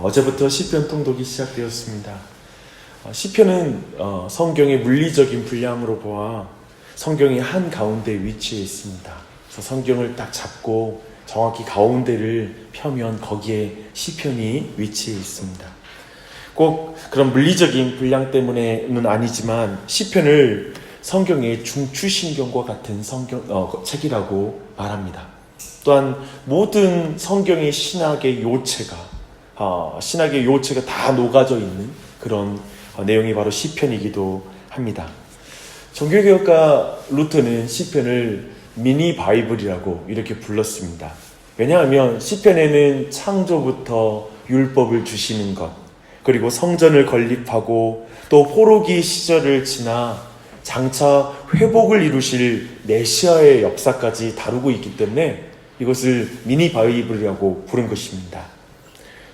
어제부터 시편 통독이 시작되었습니다. 시편은 성경의 물리적인 분량으로 보아 성경의 한 가운데 위치해 있습니다. 그래서 성경을 딱 잡고 정확히 가운데를 펴면 거기에 시편이 위치해 있습니다. 꼭 그런 물리적인 분량 때문에는 아니지만 시편을 성경의 중추신경과 같은 책이라고 말합니다. 또한 모든 성경의 신학의 요체가 다 녹아져 있는 그런 내용이 바로 시편이기도 합니다. 종교개혁가 루터는 시편을 미니 바이블이라고 이렇게 불렀습니다. 왜냐하면 시편에는 창조부터 율법을 주시는 것, 그리고 성전을 건립하고 또 포로기 시절을 지나 장차 회복을 이루실 메시아의 역사까지 다루고 있기 때문에 이것을 미니 바이블이라고 부른 것입니다.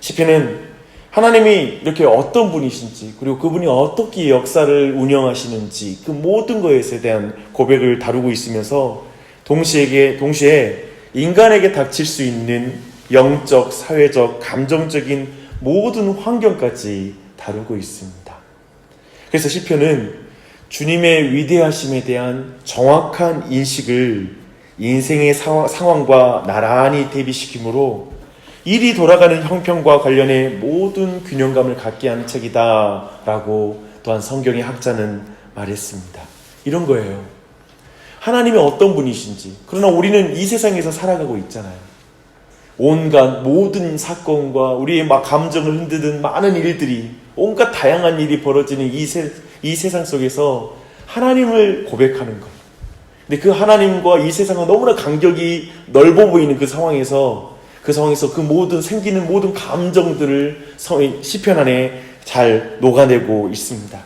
시편은 하나님이 이렇게 어떤 분이신지, 그리고 그분이 어떻게 역사를 운영하시는지 그 모든 것에 대한 고백을 다루고 있으면서 동시에 인간에게 닥칠 수 있는 영적, 사회적, 감정적인 모든 환경까지 다루고 있습니다. 그래서 시편은 주님의 위대하심에 대한 정확한 인식을 인생의 상황과 나란히 대비시키므로 일이 돌아가는 형편과 관련해 모든 균형감을 갖게 하는 책이다 라고 또한 성경의 학자는 말했습니다. 이런 거예요. 하나님이 어떤 분이신지, 그러나 우리는 이 세상에서 살아가고 있잖아요. 온갖 모든 사건과 우리의 감정을 흔드는 많은 일들이, 온갖 다양한 일이 벌어지는 이 세상 속에서 하나님을 고백하는 것. 근데 그 하나님과 이 세상은 너무나 간격이 넓어 보이는 그 상황에서 그 모든 생기는 모든 감정들을 시편 안에 잘 녹아내고 있습니다.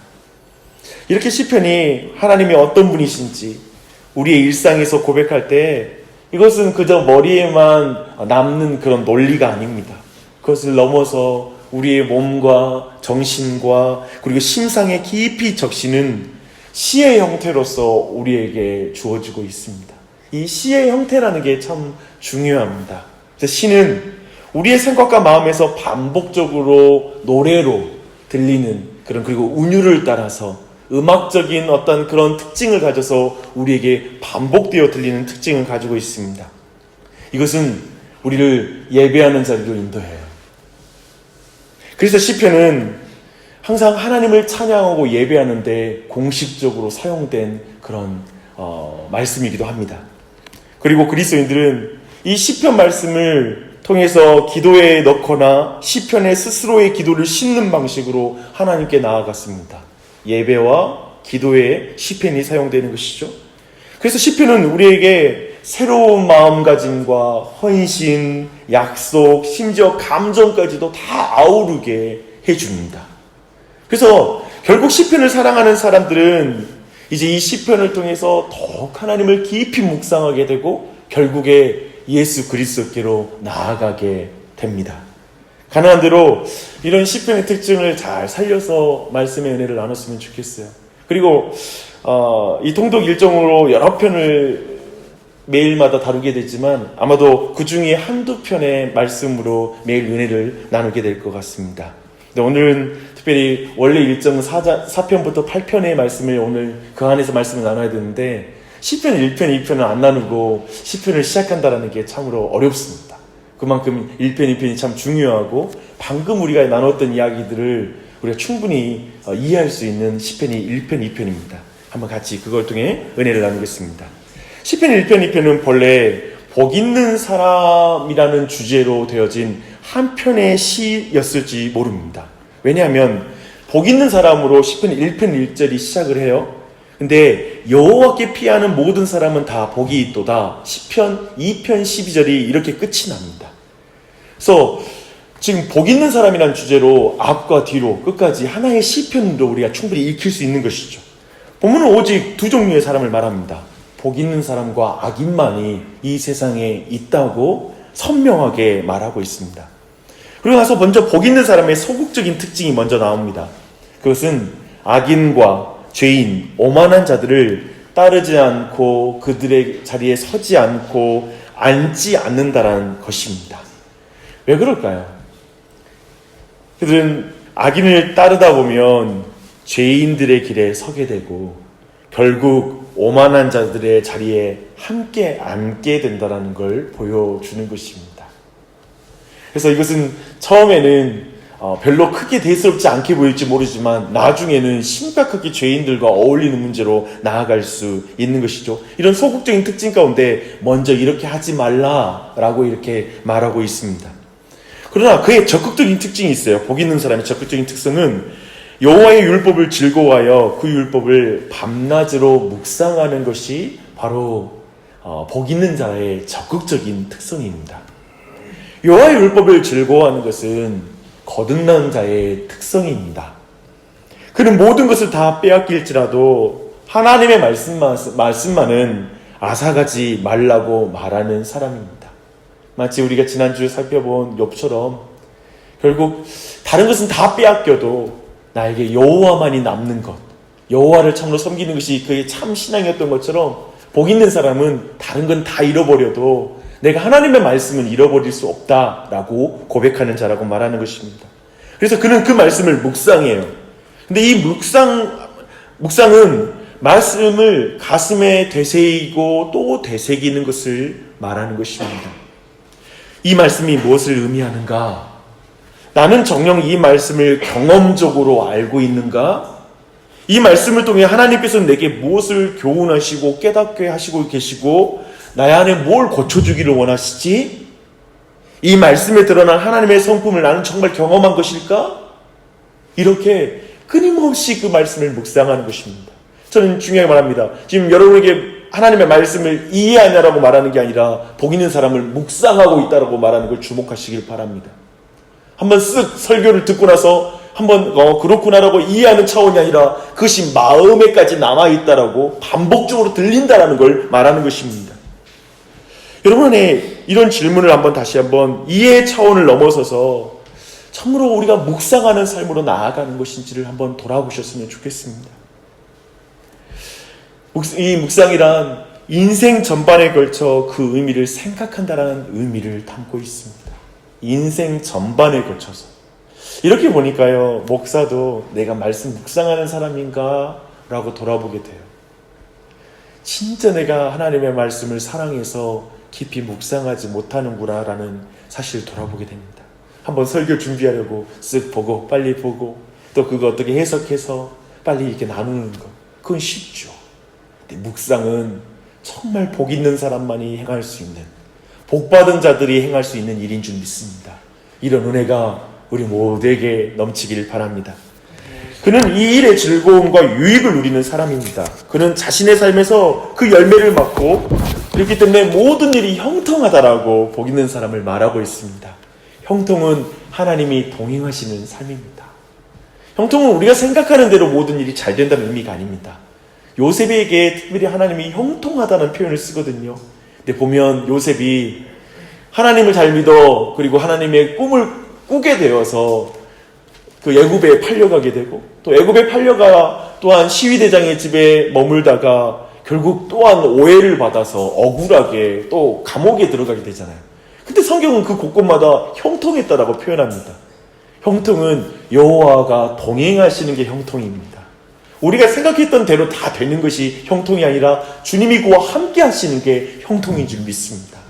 이렇게 시편이 하나님이 어떤 분이신지 우리의 일상에서 고백할 때 이것은 그저 머리에만 남는 그런 논리가 아닙니다. 그것을 넘어서 우리의 몸과 정신과 그리고 심상에 깊이 적시는 시의 형태로서 우리에게 주어지고 있습니다. 이 시의 형태라는 게 참 중요합니다. 시는 우리의 생각과 마음에서 반복적으로 노래로 들리는 그리고 운율을 따라서 음악적인 어떤 그런 특징을 가져서 우리에게 반복되어 들리는 특징을 가지고 있습니다. 이것은 우리를 예배하는 자리로 인도해요. 그래서 시편은 항상 하나님을 찬양하고 예배하는데 공식적으로 사용된 그런 말씀이기도 합니다. 그리고 그리스도인들은 이 시편 말씀을 통해서 기도에 넣거나 시편의 스스로의 기도를 싣는 방식으로 하나님께 나아갔습니다. 예배와 기도에 시편이 사용되는 것이죠. 그래서 시편은 우리에게 새로운 마음가짐과 헌신, 약속, 심지어 감정까지도 다 아우르게 해줍니다. 그래서 결국 시편을 사랑하는 사람들은 이제 이 시편을 통해서 더욱 하나님을 깊이 묵상하게 되고 결국에 예수 그리스도께로 나아가게 됩니다. 가능한 대로 이런 시편의 특징을 잘 살려서 말씀의 은혜를 나눴으면 좋겠어요. 그리고 이 통독 일정으로 여러 편을 매일마다 다루게 되지만 아마도 그 중에 한두 편의 말씀으로 매일 은혜를 나누게 될 것 같습니다. 오늘은 특별히 원래 일정은 4편부터 8편의 말씀을 오늘 그 안에서 말씀을 나눠야 되는데 시편 1편, 2편을 안 나누고 시편을 시작한다는 게 참으로 어렵습니다. 그만큼 1편, 2편이 참 중요하고 방금 우리가 나눴던 이야기들을 우리가 충분히 이해할 수 있는 시편이 1편, 2편입니다. 한번 같이 그걸 통해 은혜를 나누겠습니다. 시편 1편, 2편은 본래 복 있는 사람이라는 주제로 되어진 한 편의 시였을지 모릅니다. 왜냐하면 복 있는 사람으로 시편 1편 1절이 시작을 해요. 근데 여호와께 피하는 모든 사람은 다 복이 있도다. 시편 2편 12절이 이렇게 끝이 납니다. 그래서 지금 복 있는 사람이라는 주제로 앞과 뒤로 끝까지 하나의 시편으로 우리가 충분히 익힐 수 있는 것이죠. 본문은 오직 두 종류의 사람을 말합니다. 복 있는 사람과 악인만이 이 세상에 있다고 선명하게 말하고 있습니다. 그리고 나서 먼저 복 있는 사람의 소극적인 특징이 먼저 나옵니다. 그것은 악인과 죄인, 오만한 자들을 따르지 않고 그들의 자리에 서지 않고 앉지 않는다라는 것입니다. 왜 그럴까요? 그들은 악인을 따르다 보면 죄인들의 길에 서게 되고 결국 오만한 자들의 자리에 함께 앉게 된다는 걸 보여주는 것입니다. 그래서 이것은 처음에는 별로 크게 대수롭지 않게 보일지 모르지만 나중에는 심각하게 죄인들과 어울리는 문제로 나아갈 수 있는 것이죠. 이런 소극적인 특징 가운데 먼저 이렇게 하지 말라라고 이렇게 말하고 있습니다. 그러나 그의 적극적인 특징이 있어요. 복 있는 사람의 적극적인 특성은 여호와의 율법을 즐거워하여 그 율법을 밤낮으로 묵상하는 것이 바로 복 있는 자의 적극적인 특성입니다. 여호와의 율법을 즐거워하는 것은 거듭난 자의 특성입니다. 그는 모든 것을 다 빼앗길지라도 하나님의 말씀만은 앗아가지 말라고 말하는 사람입니다. 마치 우리가 지난주에 살펴본 욥처럼 결국 다른 것은 다 빼앗겨도 나에게 여호와만이 남는 것, 여호와를 참으로 섬기는 것이 그의 참 신앙이었던 것처럼 복 있는 사람은 다른 건 다 잃어버려도 내가 하나님의 말씀은 잃어버릴 수 없다라고 고백하는 자라고 말하는 것입니다. 그래서 그는 그 말씀을 묵상해요. 근데 이 묵상은 말씀을 가슴에 되새기고 또 되새기는 것을 말하는 것입니다. 이 말씀이 무엇을 의미하는가? 나는 정녕 이 말씀을 경험적으로 알고 있는가? 이 말씀을 통해 하나님께서 내게 무엇을 교훈하시고 깨닫게 하시고 계시고 나의 안에 뭘 고쳐주기를 원하시지? 이 말씀에 드러난 하나님의 성품을 나는 정말 경험한 것일까? 이렇게 끊임없이 그 말씀을 묵상하는 것입니다. 저는 중요하게 말합니다. 지금 여러분에게 하나님의 말씀을 이해하냐라고 말하는 게 아니라 복 있는 사람을 묵상하고 있다라고 말하는 걸 주목하시길 바랍니다. 한번 쓱 설교를 듣고 나서 한번 그렇구나라고 이해하는 차원이 아니라 그것이 마음에까지 남아있다라고 반복적으로 들린다라는 걸 말하는 것입니다. 여러분의 이런 질문을 다시 한번 이해의 차원을 넘어서서 참으로 우리가 묵상하는 삶으로 나아가는 것인지를 한번 돌아보셨으면 좋겠습니다. 이 묵상이란 인생 전반에 걸쳐 그 의미를 생각한다라는 의미를 담고 있습니다. 인생 전반에 걸쳐서. 이렇게 보니까요, 목사도 내가 말씀 묵상하는 사람인가? 라고 돌아보게 돼요. 진짜 내가 하나님의 말씀을 사랑해서 깊이 묵상하지 못하는구나 라는 사실을 돌아보게 됩니다. 한번 설교 준비하려고 쓱 보고 빨리 보고 또 그거 어떻게 해석해서 빨리 이렇게 나누는 거, 그건 쉽죠. 근데 묵상은 정말 복 있는 사람만이 행할 수 있는, 복받은 자들이 행할 수 있는 일인 줄 믿습니다. 이런 은혜가 우리 모두에게 넘치기를 바랍니다. 그는 이 일의 즐거움과 유익을 누리는 사람입니다. 그는 자신의 삶에서 그 열매를 맡고 그렇기 때문에 모든 일이 형통하다라고 복 있는 사람을 말하고 있습니다. 형통은 하나님이 동행하시는 삶입니다. 형통은 우리가 생각하는 대로 모든 일이 잘 된다는 의미가 아닙니다. 요셉에게 특별히 하나님이 형통하다는 표현을 쓰거든요. 근데 보면 요셉이 하나님을 잘 믿어 그리고 하나님의 꿈을 꾸게 되어서 그 애굽에 팔려가게 되고 또 애굽에 팔려가 또한 시위대장의 집에 머물다가 결국 또한 오해를 받아서 억울하게 또 감옥에 들어가게 되잖아요. 근데 성경은 그 곳곳마다 형통했다라고 표현합니다. 형통은 여호와가 동행하시는 게 형통입니다. 우리가 생각했던 대로 다 되는 것이 형통이 아니라 주님이 그와 함께 하시는 게 형통인 줄 믿습니다.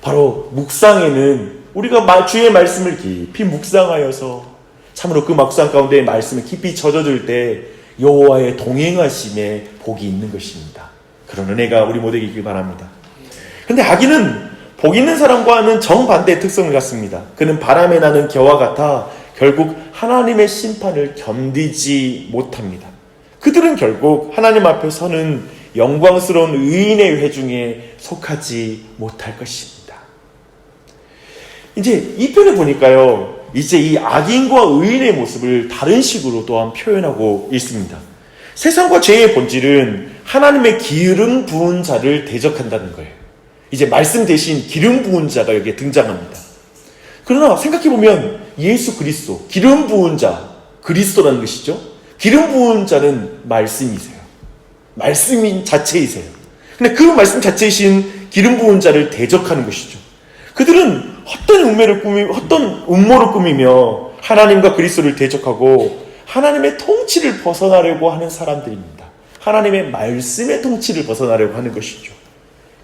바로 묵상에는 우리가 주의 말씀을 깊이 묵상하여서 참으로 그 묵상 가운데 말씀을 깊이 젖어들 때 여호와의 동행하심에 복이 있는 것입니다. 그런 은혜가 우리 모두에게 있길 바랍니다. 그런데 악인은 복 있는 사람과는 정반대의 특성을 갖습니다. 그는 바람에 나는 겨와 같아 결국 하나님의 심판을 견디지 못합니다. 그들은 결국 하나님 앞에 서는 영광스러운 의인의 회중에 속하지 못할 것입니다. 이제 이 편에 보니까요, 이제 이 악인과 의인의 모습을 다른 식으로 또한 표현하고 있습니다. 세상과 죄의 본질은 하나님의 기름 부은 자를 대적한다는 거예요. 이제 말씀 대신 기름 부은 자가 여기에 등장합니다. 그러나 생각해보면 예수 그리스도, 기름 부은 자, 그리스도라는 것이죠. 기름 부은 자는 말씀이세요. 말씀인 자체이세요. 근데 그 말씀 자체이신 기름 부은 자를 대적하는 것이죠. 그들은 헛된 음모를 꾸미며 하나님과 그리스도를 대적하고 하나님의 통치를 벗어나려고 하는 사람들입니다. 하나님의 말씀의 통치를 벗어나려고 하는 것이죠.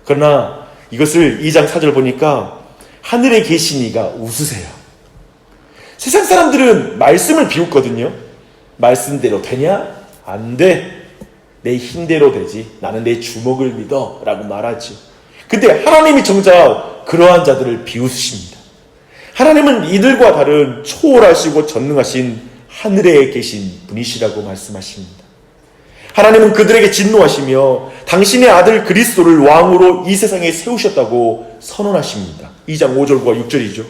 그러나 이것을 2장 4절 보니까 하늘에 계신 이가 웃으세요. 세상 사람들은 말씀을 비웃거든요. 말씀대로 되냐? 안 돼. 내 힘대로 되지. 나는 내 주먹을 믿어. 라고 말하죠. 근데 하나님이 정작 그러한 자들을 비웃으십니다. 하나님은 이들과 다른 초월하시고 전능하신 하늘에 계신 분이시라고 말씀하십니다. 하나님은 그들에게 진노하시며 당신의 아들 그리스도를 왕으로 이 세상에 세우셨다고 선언하십니다. 2장 5절과 6절이죠.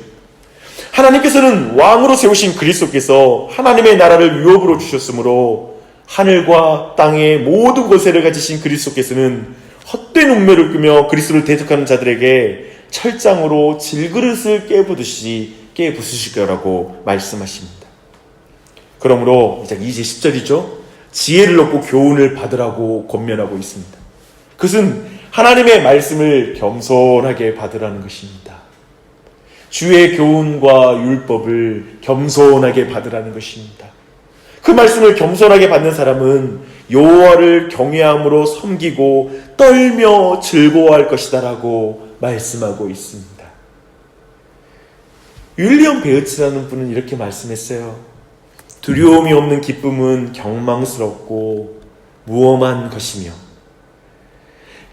하나님께서는 왕으로 세우신 그리스도께서 하나님의 나라를 유업으로 주셨으므로 하늘과 땅의 모든 권세를 가지신 그리스도께서는 헛된 운명을 꾸며 그리스도를 대적하는 자들에게 철장으로 질그릇을 깨부수실 거라고 말씀하십니다. 그러므로 이제 10절이죠. 지혜를 얻고 교훈을 받으라고 권면하고 있습니다. 그것은 하나님의 말씀을 겸손하게 받으라는 것입니다. 주의 교훈과 율법을 겸손하게 받으라는 것입니다. 그 말씀을 겸손하게 받는 사람은 여호와를 경외함으로 섬기고 떨며 즐거워할 것이다라고 말씀하고 있습니다. 윌리엄 베어츠라는 분은 이렇게 말씀했어요. 두려움이 없는 기쁨은 경망스럽고 무엄한 것이며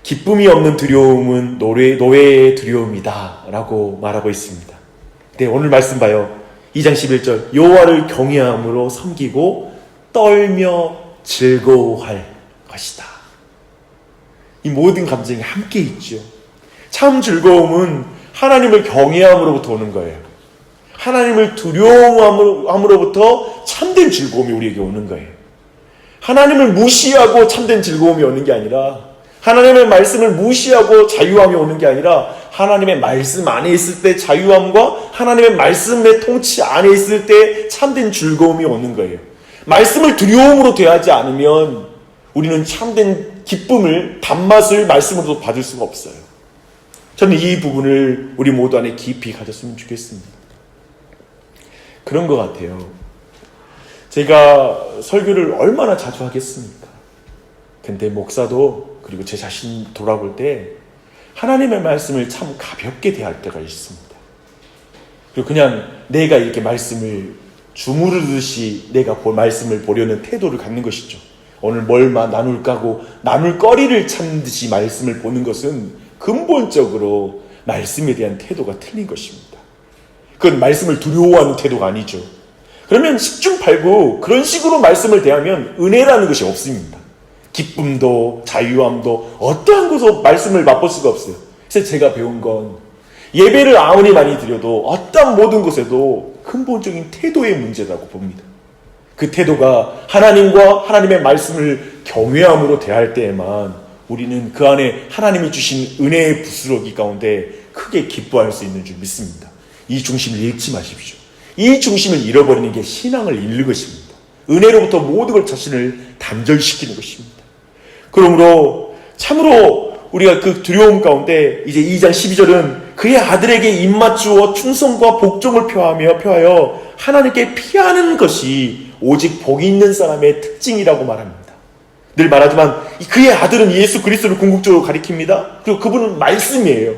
기쁨이 없는 두려움은 노예의 두려움이다 라고 말하고 있습니다. 네, 오늘 말씀 봐요. 2장 11절 여호와를 경외함으로 섬기고 떨며 즐거워할 것이다. 이 모든 감정이 함께 있죠. 참 즐거움은 하나님을 경외함으로부터 오는 거예요. 하나님을 두려워함으로부터 참된 즐거움이 우리에게 오는 거예요. 하나님을 무시하고 참된 즐거움이 오는 게 아니라 하나님의 말씀을 무시하고 자유함이 오는 게 아니라 하나님의 말씀 안에 있을 때 자유함과 하나님의 말씀의 통치 안에 있을 때 참된 즐거움이 오는 거예요. 말씀을 두려움으로 대하지 않으면 우리는 참된 기쁨을 단맛을 말씀으로도 받을 수가 없어요. 저는 이 부분을 우리 모두 안에 깊이 가졌으면 좋겠습니다. 그런 것 같아요. 제가 설교를 얼마나 자주 하겠습니까? 근데 목사도 그리고 제 자신 돌아볼 때 하나님의 말씀을 참 가볍게 대할 때가 있습니다. 그리고 그냥 내가 이렇게 말씀을 주무르듯이 내가 말씀을 보려는 태도를 갖는 것이죠. 오늘 뭘 나눌까고 나눌 거리를 찾는 듯이 말씀을 보는 것은 근본적으로 말씀에 대한 태도가 틀린 것입니다. 그건 말씀을 두려워하는 태도가 아니죠. 그러면 십중팔구 그런 식으로 말씀을 대하면 은혜라는 것이 없습니다. 기쁨도 자유함도 어떠한 곳에서 말씀을 맛볼 수가 없어요. 그래서 제가 배운 건 예배를 아무리 많이 드려도 어떠한 모든 것에도 근본적인 태도의 문제라고 봅니다. 그 태도가 하나님과 하나님의 말씀을 경외함으로 대할 때에만 우리는 그 안에 하나님이 주신 은혜의 부스러기 가운데 크게 기뻐할 수 있는 줄 믿습니다. 이 중심을 잃지 마십시오. 이 중심을 잃어버리는 게 신앙을 잃는 것입니다. 은혜로부터 모든 걸 자신을 단절시키는 것입니다. 그러므로 참으로 우리가 그 두려움 가운데 이제 2장 12절은 그의 아들에게 입맞추어 충성과 복종을 표하여 하나님께 피하는 것이 오직 복이 있는 사람의 특징이라고 말합니다. 늘 말하지만 그의 아들은 예수 그리스도를 궁극적으로 가리킵니다. 그리고 그분은 말씀이에요.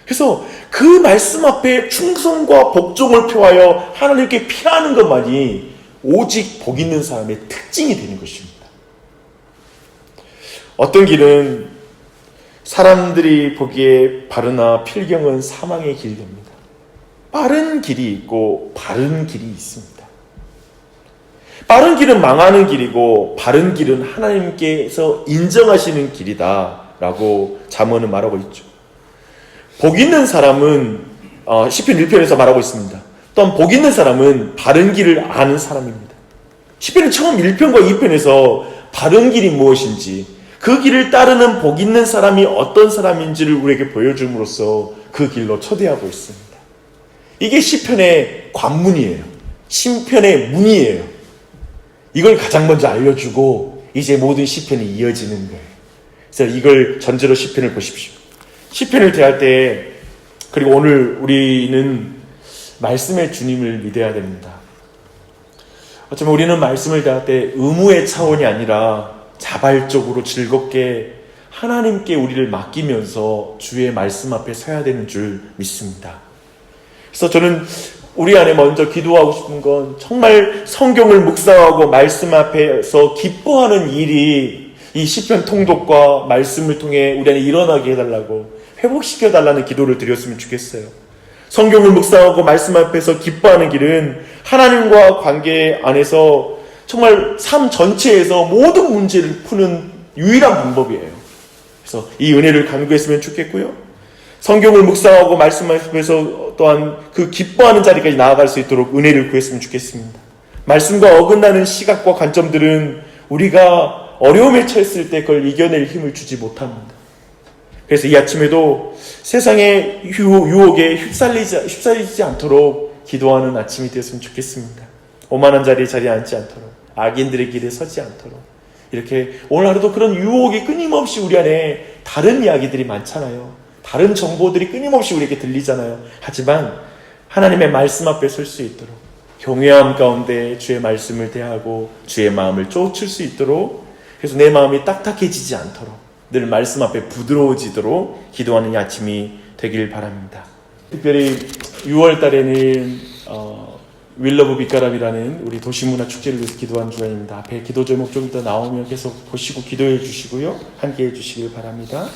그래서 그 말씀 앞에 충성과 복종을 표하여 하나님께 피하는 것만이 오직 복 있는 사람의 특징이 되는 것입니다. 어떤 길은 사람들이 보기에 바르나 필경은 사망의 길이 됩니다. 빠른 길이 있고 바른 길이 있습니다. 빠른 길은 망하는 길이고 바른 길은 하나님께서 인정하시는 길이다 라고 잠언은 말하고 있죠. 복 있는 사람은 시편 1편에서 말하고 있습니다. 또한 복 있는 사람은 바른 길을 아는 사람입니다. 시편은 처음 1편과 2편에서 바른 길이 무엇인지 그 길을 따르는 복 있는 사람이 어떤 사람인지를 우리에게 보여줌으로써 그 길로 초대하고 있습니다. 이게 시편의 관문이에요. 시편의 문이에요. 이걸 가장 먼저 알려주고 이제 모든 시편이 이어지는 거예요. 그래서 이걸 전제로 시편을 보십시오. 시편을 대할 때 그리고 오늘 우리는 말씀의 주님을 믿어야 됩니다. 어쩌면 우리는 말씀을 대할 때 의무의 차원이 아니라 자발적으로 즐겁게 하나님께 우리를 맡기면서 주의 말씀 앞에 서야 되는 줄 믿습니다. 그래서 저는 우리 안에 먼저 기도하고 싶은 건 정말 성경을 묵상하고 말씀 앞에서 기뻐하는 일이 이 시편 통독과 말씀을 통해 우리 안에 일어나게 해달라고, 회복시켜달라는 기도를 드렸으면 좋겠어요. 성경을 묵상하고 말씀 앞에서 기뻐하는 길은 하나님과 관계 안에서 정말 삶 전체에서 모든 문제를 푸는 유일한 방법이에요. 그래서 이 은혜를 간구했으면 좋겠고요. 성경을 묵상하고 말씀 앞에서 또한 그 기뻐하는 자리까지 나아갈 수 있도록 은혜를 구했으면 좋겠습니다. 말씀과 어긋나는 시각과 관점들은 우리가 어려움에 처했을 때 그걸 이겨낼 힘을 주지 못합니다. 그래서 이 아침에도 세상의 유혹에 휩쓸리지 않도록 기도하는 아침이 되었으면 좋겠습니다. 오만한 자리에 앉지 않도록, 악인들의 길에 서지 않도록, 이렇게 오늘 하루도 그런 유혹이 끊임없이 우리 안에 다른 이야기들이 많잖아요. 다른 정보들이 끊임없이 우리에게 들리잖아요. 하지만 하나님의 말씀 앞에 설 수 있도록, 경외함 가운데 주의 말씀을 대하고 주의 마음을 쫓을 수 있도록, 그래서 내 마음이 딱딱해지지 않도록 늘 말씀 앞에 부드러워지도록 기도하는 이 아침이 되길 바랍니다. 특별히 6월 달에는 윌러브 빛가람이라는 우리 도시문화축제를 위해서 기도한 주간입니다. 앞에 기도 제목 좀 더 나오면 계속 보시고 기도해 주시고요. 함께 해 주시길 바랍니다.